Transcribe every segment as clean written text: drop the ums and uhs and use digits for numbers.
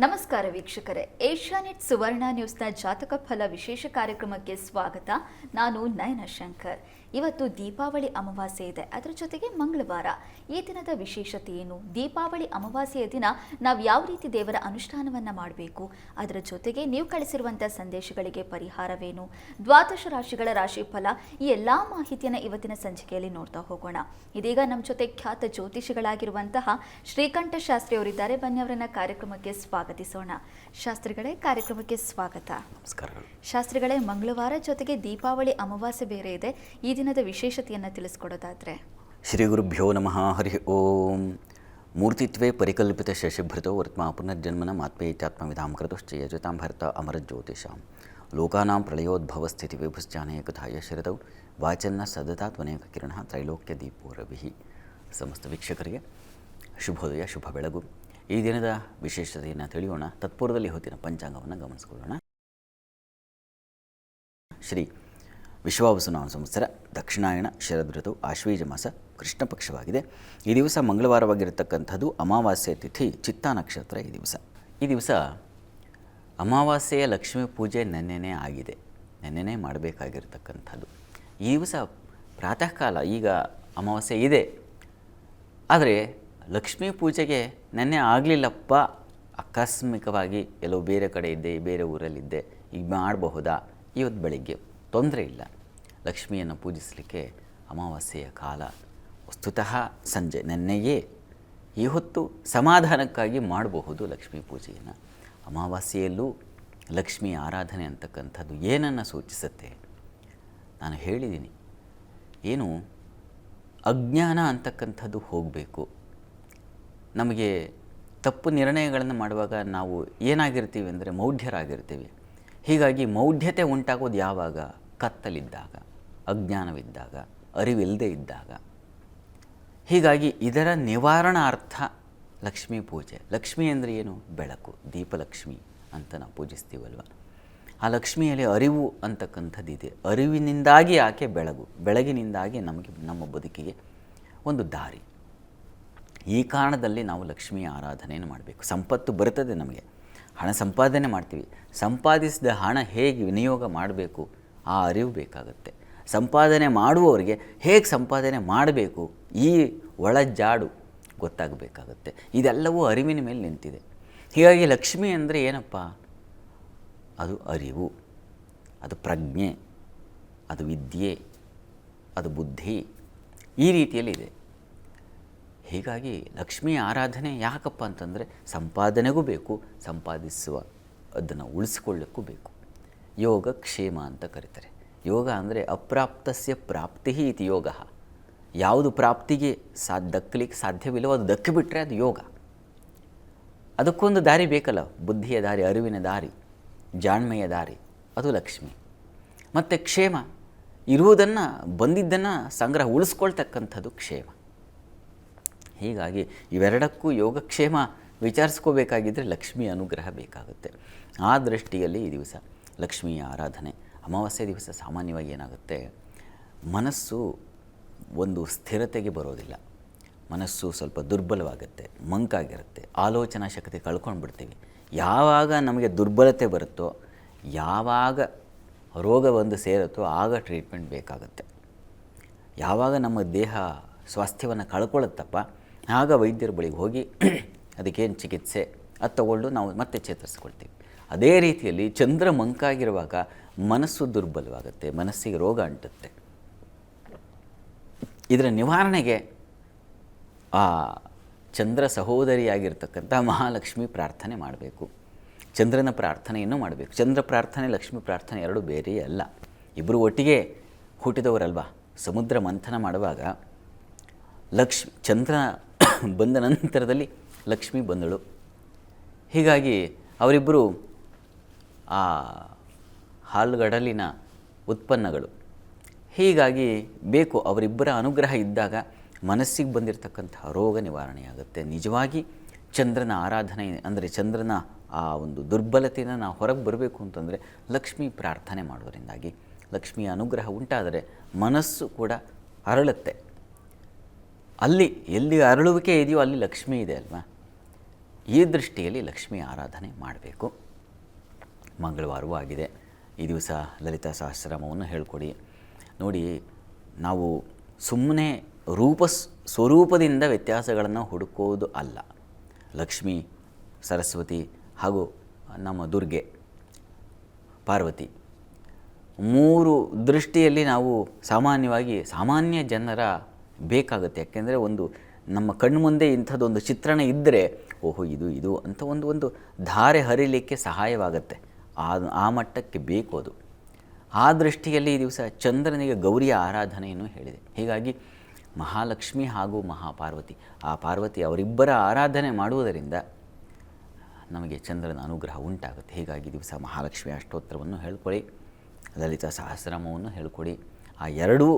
ನಮಸ್ಕಾರ ವೀಕ್ಷಕರೇ, ಏಷ್ಯಾನೆಟ್ ಸುವರ್ಣ ನ್ಯೂಸ್ನ ಜಾತಕ ಫಲ ವಿಶೇಷ ಕಾರ್ಯಕ್ರಮಕ್ಕೆ ಸ್ವಾಗತ. ನಾನು ನಯನ ಶಂಕರ್. ಇವತ್ತು ದೀಪಾವಳಿ ಅಮಾವಾಸ್ಯೆ ಇದೆ, ಅದರ ಜೊತೆಗೆ ಮಂಗಳವಾರ. ಈ ದಿನದ ವಿಶೇಷತೆ ಏನು, ದೀಪಾವಳಿ ಅಮಾವಾಸ್ಯೆಯ ದಿನ ನಾವು ಯಾವ ರೀತಿ ದೇವರ ಅನುಷ್ಠಾನವನ್ನು ಮಾಡಬೇಕು, ಅದರ ಜೊತೆಗೆ ನೀವು ಕಳಿಸಿರುವಂಥ ಸಂದೇಶಗಳಿಗೆ ಪರಿಹಾರವೇನು, ದ್ವಾದಶ ರಾಶಿಗಳ ರಾಶಿಫಲ, ಈ ಎಲ್ಲ ಮಾಹಿತಿಯನ್ನು ಇವತ್ತಿನ ಸಂಚಿಕೆಯಲ್ಲಿ ನೋಡ್ತಾ ಹೋಗೋಣ. ಇದೀಗ ನಮ್ಮ ಜೊತೆ ಖ್ಯಾತ ಜ್ಯೋತಿಷಿಗಳಾಗಿರುವಂತಹ ಶ್ರೀಕಂಠ ಶಾಸ್ತ್ರಿ ಅವರಿದ್ದಾರೆ. ಬನ್ನಿ ಅವರನ್ನ ಕಾರ್ಯಕ್ರಮಕ್ಕೆ ಸ್ವಾಗತಿಸೋಣ. ಶಾಸ್ತ್ರಿಗಳೇ, ಕಾರ್ಯಕ್ರಮಕ್ಕೆ ಸ್ವಾಗತ. ನಮಸ್ಕಾರಗಳು. ಶಾಸ್ತ್ರಿಗಳೇ, ಮಂಗಳವಾರ ಜೊತೆಗೆ ದೀಪಾವಳಿ ಅಮಾವಾಸ್ಯೆ ಬೇರೆ ಇದೆ, ಈ ದಿನದ ವಿಶೇಷತೆಯನ್ನು ತಿಳಿಸ್ಕೊಡೋದಾದ್ರೆ? ಶ್ರೀ ಗುರುಭ್ಯೋ ನಮಃ. ಹರಿ ಓಂ. ಮೂರ್ತಿತ್ವೇ ಪರಿಕಲ್ಪಿತ ಶಶಿಭೃತೋ ವರ್ತ್ಮಾ ಪುನರ್ಜನ್ಮನ ಮಾತ್ಮೇತ್ಯಾತ್ಮವಿಧಾಂ ಕೃತಶ್ಚ ಯಜತಾಂ ಭರತ ಅಮರಜ್ಯೋತಿಷಾಂ ಲೋಕಾನಾಂ ಪ್ರಳಯೋದ್ಭವ ಸ್ಥಿತಿ ವಿಭುಶ್ಚಾನೇಕಥಾಯ ಶರದೌ ವಾಚನ್ನ ಸದತಾ ತ್ವನೇಕ ಕಿರಣ ತ್ರೈಲೋಕ್ಯ ದೀಪೋ ರವಿಃ. ಸಮಸ್ತ ವೀಕ್ಷಕರಿಗೆ ಶುಭೋದಯ, ಶುಭ ಬೆಳಗು. ಈ ದಿನದ ವಿಶೇಷತೆಯನ್ನು ತಿಳಿಯೋಣ. ತತ್ಪೂರ್ವದಲ್ಲಿ ಹೊತ್ತಿನ ಪಂಚಾಂಗವನ್ನು ಗಮನಿಸಿಕೊಳ್ಳೋಣ. ಶ್ರೀ ವಿಶ್ವಾವಸುನಾಮ ಸಂವತ್ಸರ ದಕ್ಷಿಣಾಯಣ ಶರದೃತು ಆಶ್ವೀಜ ಮಾಸ ಕೃಷ್ಣ ಪಕ್ಷವಾಗಿದೆ. ಈ ದಿವಸ ಮಂಗಳವಾರವಾಗಿರತಕ್ಕಂಥದ್ದು. ಅಮಾವಾಸ್ಯೆ ತಿಥಿ ಚಿತ್ತಾ ನಕ್ಷತ್ರ. ಈ ದಿವಸ ಅಮಾವಾಸ್ಯೆಯ ಲಕ್ಷ್ಮೀ ಪೂಜೆ ನೆನ್ನೆನೇ ಆಗಿದೆ, ನೆನ್ನೆನೇ ಮಾಡಬೇಕಾಗಿರ್ತಕ್ಕಂಥದ್ದು. ಈ ದಿವಸ ಪ್ರಾತಃ ಕಾಲ, ಈಗ ಅಮಾವಾಸ್ಯೆ ಇದೆ, ಆದರೆ ಲಕ್ಷ್ಮೀ ಪೂಜೆಗೆ ನೆನ್ನೆ ಆಗಲಿಲ್ಲಪ್ಪ, ಆಕಸ್ಮಿಕವಾಗಿ ಎಲ್ಲೋ ಬೇರೆ ಕಡೆ ಇದ್ದೆ, ಬೇರೆ ಊರಲ್ಲಿದ್ದೆ, ಈಗ ಮಾಡಬಹುದಾ, ಇವತ್ತು ಬೆಳಿಗ್ಗೆ ತೊಂದರೆ ಇಲ್ಲ. ಲಕ್ಷ್ಮಿಯನ್ನು ಪೂಜಿಸಲಿಕ್ಕೆ ಅಮಾವಾಸ್ಯೆಯ ಕಾಲ ವಸ್ತುತಃ ಸಂಜೆ, ನೆನ್ನೆಯೇ ಈ ಹೊತ್ತು ಸಮಾಧಾನಕ್ಕಾಗಿ ಮಾಡಬಹುದು ಲಕ್ಷ್ಮೀ ಪೂಜೆಯನ್ನು. ಅಮಾವಾಸ್ಯೆಯಲ್ಲೂ ಲಕ್ಷ್ಮೀ ಆರಾಧನೆ ಅಂತಕ್ಕಂಥದ್ದು ಏನನ್ನು ಸೂಚಿಸುತ್ತೆ ನಾನು ಹೇಳಿದ್ದೀನಿ. ಏನು ಅಜ್ಞಾನ ಅಂತಕ್ಕಂಥದ್ದು ಹೋಗಬೇಕು. ನಮಗೆ ತಪ್ಪು ನಿರ್ಣಯಗಳನ್ನು ಮಾಡುವಾಗ ನಾವು ಏನಾಗಿರ್ತೀವಿ ಅಂದರೆ ಮೌಢ್ಯರಾಗಿರ್ತೀವಿ. ಹೀಗಾಗಿ ಮೌಢ್ಯತೆ ಉಂಟಾಗೋದು ಯಾವಾಗ? ಕತ್ತಲಿದ್ದಾಗ, ಅಜ್ಞಾನವಿದ್ದಾಗ, ಅರಿವಿಲ್ಲದೆ ಇದ್ದಾಗ. ಹೀಗಾಗಿ ಇದರ ನಿವಾರಣಾರ್ಥ ಲಕ್ಷ್ಮೀ ಪೂಜೆ. ಲಕ್ಷ್ಮಿ ಅಂದರೆ ಏನು? ಬೆಳಕು, ದೀಪಲಕ್ಷ್ಮಿ ಅಂತ ನಾವು ಪೂಜಿಸ್ತೀವಲ್ವ. ಆ ಲಕ್ಷ್ಮಿಯಲ್ಲಿ ಅರಿವು ಅಂತಕ್ಕಂಥದ್ದಿದೆ. ಅರಿವಿನಿಂದಾಗಿ ಆಕೆ ಬೆಳಗು, ಬೆಳಗಿನಿಂದಾಗಿ ನಮಗೆ ನಮ್ಮ ಬದುಕಿಗೆ ಒಂದು ದಾರಿ. ಈ ಕಾರಣದಲ್ಲಿ ನಾವು ಲಕ್ಷ್ಮಿಯ ಆರಾಧನೆಯನ್ನು ಮಾಡಬೇಕು. ಸಂಪತ್ತು ಬರ್ತದೆ, ನಮಗೆ ಹಣ ಸಂಪಾದನೆ ಮಾಡ್ತೀವಿ. ಸಂಪಾದಿಸಿದ ಹಣ ಹೇಗೆ ವಿನಿಯೋಗ ಮಾಡಬೇಕು ಆ ಅರಿವು ಬೇಕಾಗುತ್ತೆ. ಸಂಪಾದನೆ ಮಾಡುವವರಿಗೆ ಹೇಗೆ ಸಂಪಾದನೆ ಮಾಡಬೇಕು ಈ ಒಳಜಾಡು ಗೊತ್ತಾಗಬೇಕಾಗುತ್ತೆ. ಇದೆಲ್ಲವೂ ಅರಿವಿನ ಮೇಲೆ ನಿಂತಿದೆ. ಹೀಗಾಗಿ ಲಕ್ಷ್ಮಿ ಅಂದರೆ ಏನಪ್ಪ? ಅದು ಅರಿವು, ಅದು ಪ್ರಜ್ಞೆ, ಅದು ವಿದ್ಯೆ, ಅದು ಬುದ್ಧಿ, ಈ ರೀತಿಯಲ್ಲಿದೆ. ಹೀಗಾಗಿ ಲಕ್ಷ್ಮಿಯ ಆರಾಧನೆ ಯಾಕಪ್ಪ ಅಂತಂದರೆ ಸಂಪಾದನೆಗೂ ಬೇಕು, ಸಂಪಾದಿಸುವ ಅದನ್ನು ಉಳಿಸ್ಕೊಳ್ಳೋಕ್ಕೂ ಬೇಕು. ಯೋಗ ಕ್ಷೇಮ ಅಂತ ಕರೀತಾರೆ. ಯೋಗ ಅಂದರೆ ಅಪ್ರಾಪ್ತಸ್ಯ ಪ್ರಾಪ್ತಿ ಇತಿ ಯೋಗ. ಯಾವುದು ಪ್ರಾಪ್ತಿಗೆ ದಕ್ಕಲಿಕ್ಕೆ ಸಾಧ್ಯವಿಲ್ಲವೋ ಅದು ದಕ್ಕಿಬಿಟ್ರೆ ಅದು ಯೋಗ. ಅದಕ್ಕೊಂದು ದಾರಿ ಬೇಕಲ್ಲ, ಬುದ್ಧಿಯ ದಾರಿ, ಅರಿವಿನ ದಾರಿ, ಜಾಣ್ಮೆಯ ದಾರಿ, ಅದು ಲಕ್ಷ್ಮಿ. ಮತ್ತು ಕ್ಷೇಮ, ಇರುವುದನ್ನು ಬಂದಿದ್ದನ್ನು ಸಂಗ್ರಹ ಉಳಿಸ್ಕೊಳ್ತಕ್ಕಂಥದ್ದು ಕ್ಷೇಮ. ಹೀಗಾಗಿ ಇವೆರಡಕ್ಕೂ ಯೋಗಕ್ಷೇಮ ವಿಚಾರಿಸ್ಕೋಬೇಕಾಗಿದ್ದರೆ ಲಕ್ಷ್ಮಿ ಅನುಗ್ರಹ ಬೇಕಾಗುತ್ತೆ. ಆ ದೃಷ್ಟಿಯಲ್ಲಿ ಈ ದಿವಸ ಲಕ್ಷ್ಮಿಯ ಆರಾಧನೆ. ಅಮಾವಾಸ್ಯೆ ದಿವಸ ಸಾಮಾನ್ಯವಾಗಿ ಏನಾಗುತ್ತೆ, ಮನಸ್ಸು ಒಂದು ಸ್ಥಿರತೆಗೆ ಬರೋದಿಲ್ಲ. ಮನಸ್ಸು ಸ್ವಲ್ಪ ದುರ್ಬಲವಾಗುತ್ತೆ, ಮಂಕಾಗಿರುತ್ತೆ, ಆಲೋಚನಾ ಶಕ್ತಿ ಕಳ್ಕೊಂಡು ಬಿಡ್ತೀವಿ. ಯಾವಾಗ ನಮಗೆ ದುರ್ಬಲತೆ ಬರುತ್ತೋ, ಯಾವಾಗ ರೋಗ ಒಂದು ಸೇರುತ್ತೋ ಆಗ ಟ್ರೀಟ್ಮೆಂಟ್ ಬೇಕಾಗುತ್ತೆ. ಯಾವಾಗ ನಮ್ಮ ದೇಹ ಸ್ವಾಸ್ಥ್ಯವನ್ನು ಕಳ್ಕೊಳ್ಳುತ್ತಪ್ಪ, ಆಗ ವೈದ್ಯರ ಬಳಿಗೆ ಹೋಗಿ ಅದಕ್ಕೇನು ಚಿಕಿತ್ಸೆ ಅದು ತಗೊಂಡು ನಾವು ಮತ್ತೆ ಚೇತರಿಸ್ಕೊಳ್ತೀವಿ. ಅದೇ ರೀತಿಯಲ್ಲಿ ಚಂದ್ರ ಮಂಕಾಗಿರುವಾಗ ಮನಸ್ಸು ದುರ್ಬಲವಾಗುತ್ತೆ, ಮನಸ್ಸಿಗೆ ರೋಗ ಅಂಟುತ್ತೆ. ಇದರ ನಿವಾರಣೆಗೆ ಆ ಚಂದ್ರ ಸಹೋದರಿಯಾಗಿರ್ತಕ್ಕಂಥ ಮಹಾಲಕ್ಷ್ಮಿ ಪ್ರಾರ್ಥನೆ ಮಾಡಬೇಕು. ಚಂದ್ರನ ಪ್ರಾರ್ಥನೆಯನ್ನು ಮಾಡಬೇಕು. ಚಂದ್ರ ಪ್ರಾರ್ಥನೆ, ಲಕ್ಷ್ಮಿ ಪ್ರಾರ್ಥನೆ ಎರಡೂ ಬೇರೆಯೇ ಅಲ್ಲ. ಇಬ್ಬರು ಒಟ್ಟಿಗೆ ಹುಟ್ಟಿದವರಲ್ವಾ. ಸಮುದ್ರ ಮಂಥನ ಮಾಡುವಾಗ ಚಂದ್ರ ಬಂದ ನಂತರದಲ್ಲಿ ಲಕ್ಷ್ಮಿ ಬಂದಳು. ಹೀಗಾಗಿ ಅವರಿಬ್ಬರು ಆ ಹಾಲುಗಡಲಿನ ಉತ್ಪನ್ನಗಳು. ಹೀಗಾಗಿ ಬೇಕು, ಅವರಿಬ್ಬರ ಅನುಗ್ರಹ ಇದ್ದಾಗ ಮನಸ್ಸಿಗೆ ಬಂದಿರತಕ್ಕಂತಹ ರೋಗ ನಿವಾರಣೆಯಾಗುತ್ತೆ. ನಿಜವಾಗಿ ಚಂದ್ರನ ಆರಾಧನೆ ಅಂದರೆ ಚಂದ್ರನ ಆ ಒಂದು ದುರ್ಬಲತೆಯನ್ನು ನಾವು ಹೊರಗೆ ಬರಬೇಕು ಅಂತಂದರೆ ಲಕ್ಷ್ಮಿ ಪ್ರಾರ್ಥನೆ ಮಾಡೋದರಿಂದಾಗಿ ಲಕ್ಷ್ಮಿಯ ಅನುಗ್ರಹ ಉಂಟಾದರೆ ಮನಸ್ಸು ಕೂಡ ಅರಳುತ್ತೆ. ಅಲ್ಲಿ ಎಲ್ಲಿ ಅರಳುವಿಕೆ ಇದೆಯೋ ಅಲ್ಲಿ ಲಕ್ಷ್ಮಿ ಇದೆ ಅಲ್ವಾ. ಈ ದೃಷ್ಟಿಯಲ್ಲಿ ಲಕ್ಷ್ಮೀ ಆರಾಧನೆ ಮಾಡಬೇಕು. ಮಂಗಳವಾರವೂ ಆಗಿದೆ. ಈ ದಿವಸ ಲಲಿತಾ ಸಹಸ್ರನಾಮವನ್ನು ಹೇಳ್ಕೊಡಿ. ನೋಡಿ, ನಾವು ಸುಮ್ಮನೆ ಸ್ವರೂಪದಿಂದ ವ್ಯತ್ಯಾಸಗಳನ್ನು ಹುಡುಕೋದು ಅಲ್ಲ. ಲಕ್ಷ್ಮೀ, ಸರಸ್ವತಿ ಹಾಗೂ ನಮ್ಮ ದುರ್ಗೆ, ಪಾರ್ವತಿ, 3 ದೃಷ್ಟಿಯಲ್ಲಿ ನಾವು ಸಾಮಾನ್ಯ ಜನರ ಬೇಕಾಗುತ್ತೆ. ಯಾಕೆಂದರೆ ಒಂದು ನಮ್ಮ ಕಣ್ಣು ಮುಂದೆ ಇಂಥದ್ದೊಂದು ಚಿತ್ರಣ ಇದ್ದರೆ ಓಹೋ ಇದು ಅಂತ ಒಂದು ಧಾರೆ ಹರಿಲಿಕ್ಕೆ ಸಹಾಯವಾಗುತ್ತೆ. ಆ ಮಟ್ಟಕ್ಕೆ ಬೇಕು ಅದು. ಆ ದೃಷ್ಟಿಯಲ್ಲಿ ಈ ದಿವಸ ಚಂದ್ರನಿಗೆ ಗೌರಿಯ ಆರಾಧನೆಯನ್ನು ಹೇಳಿದೆ. ಹೀಗಾಗಿ ಮಹಾಲಕ್ಷ್ಮಿ ಹಾಗೂ ಮಹಾಪಾರ್ವತಿ, ಆ ಪಾರ್ವತಿ ಅವರಿಬ್ಬರ ಆರಾಧನೆ ಮಾಡುವುದರಿಂದ ನಮಗೆ ಚಂದ್ರನ ಅನುಗ್ರಹ ಉಂಟಾಗುತ್ತೆ. ಹೀಗಾಗಿ ದಿವಸ ಮಹಾಲಕ್ಷ್ಮಿ ಅಷ್ಟೋತ್ತರವನ್ನು ಹೇಳ್ಕೊಳ್ಳಿ, ಲಲಿತಾ ಸಹಸ್ರನಾಮವನ್ನು ಹೇಳ್ಕೊಡಿ. ಆ ಎರಡೂ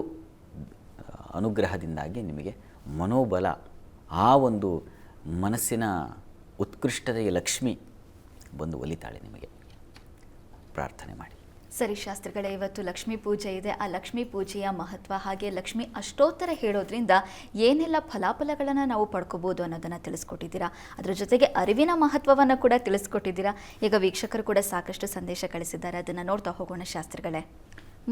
ಅನುಗ್ರಹದಿಂದಾಗಿ ನಿಮಗೆ ಮನೋಬಲ, ಆ ಒಂದು ಮನಸ್ಸಿನ ಉತ್ಕೃಷ್ಟತೆಯ ಲಕ್ಷ್ಮಿ ಬಂದು ಒಲಿತಾಳೆ ನಿಮಗೆ. ಪ್ರಾರ್ಥನೆ ಮಾಡಿ. ಸರಿ ಶಾಸ್ತ್ರಿಗಳೇ, ಇವತ್ತು ಲಕ್ಷ್ಮೀ ಪೂಜೆ ಇದೆ. ಆ ಲಕ್ಷ್ಮೀ ಪೂಜೆಯ ಮಹತ್ವ ಹಾಗೆ ಲಕ್ಷ್ಮಿ ಅಷ್ಟೋತ್ತರ ಹೇಳೋದ್ರಿಂದ ಏನೆಲ್ಲ ಫಲಾಫಲಗಳನ್ನು ನಾವು ಪಡ್ಕೋಬೋದು ಅನ್ನೋದನ್ನು ತಿಳಿಸ್ಕೊಟ್ಟಿದ್ದೀರಾ. ಅದರ ಜೊತೆಗೆ ಅರಿವಿನ ಮಹತ್ವವನ್ನು ಕೂಡ ತಿಳಿಸ್ಕೊಟ್ಟಿದ್ದೀರಾ. ಈಗ ವೀಕ್ಷಕರು ಕೂಡ ಸಾಕಷ್ಟು ಸಂದೇಶ ಕಳಿಸಿದ್ದಾರೆ, ಅದನ್ನು ನೋಡ್ತಾ ಹೋಗೋಣ ಶಾಸ್ತ್ರಿಗಳೇ.